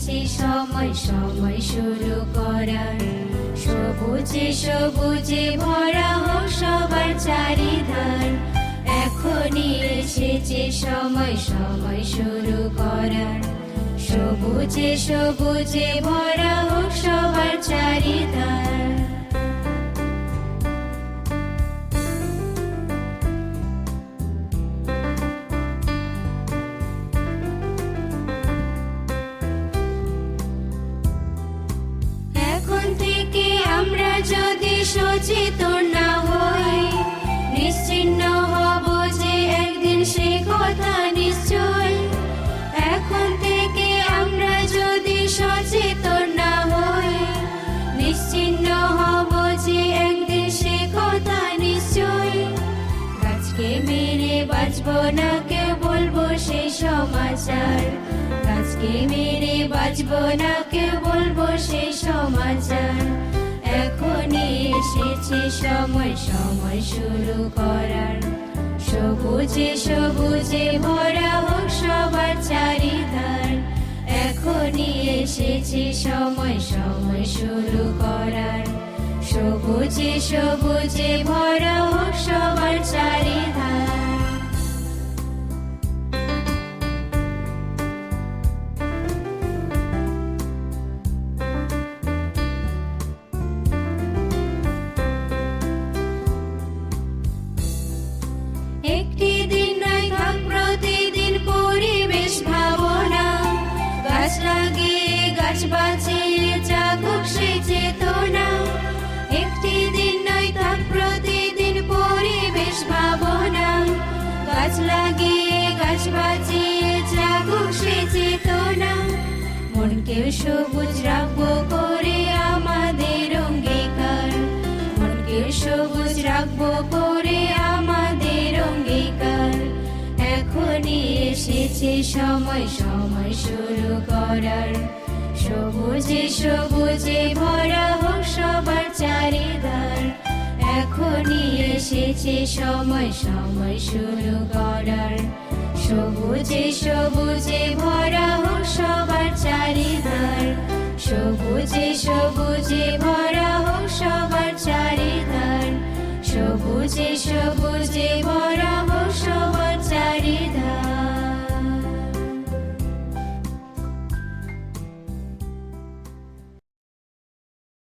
এসেছে সময় সময় শুরু করার। সবুজে সবুজে ভরা হোক সবার চারিধার। এখনই এসেছে সময় সময় শুরু করার। সবুজে সবুজে ভরা হোক সবার চারিধার। এখন থেকে আমরা যদি সচেতন না হই, নিশ্চিন্ন হব যে একদিন সে কথা নিশ্চয়। এখন থেকে আমরা যদি সচেতন না হই, নিশ্চিন্ন হব যে একদিন সে কথা নিশ্চয়। গাছকে মেরে বাঁচব না কেউ বলবো সেই সমাচার। গাছকে মেরে বাঁচব না কেউ বলবো সেই সমাচার। এখনই এসেছে সময় সময় শুরু করার। সবুজে সবুজে ভরা হোক সবার চারিধার। এখনই এসেছে সময় সময় শুরু করার। সবুজে সবুজে ভরা হোক সবার চারিধার। একটি দিন নয় থাক প্রতিদিন পরিবেশ ভাবনা। গাছ লাগিয়ে গাছ বাঁচিয়ে জাগুক সে চেতনা। একটি দিন নয় থাক প্রতিদিন পরিবেশ ভাবনা। গাছ লাগিয়ে গাছ বাঁচিয়ে জাগুক সে চেতনা। মনকেও সবুজ রাখবো করে আমাদের অঙ্গীকার। মনকেও সবুজ রাখবো করে আমাদের অঙ্গীকার। এখনই এসেছে সময় সময় শুরু করার। সবুজে সবুজে ভরা হোক সবার চারিধার। এখনই এসেছে সময় সময় শুরু করার। সবুজে সবুজে ভরা হোক সবার চারিধার। সবুজে সবুজে ভরা হোক সবার চারিধার। সবুজে সবুজে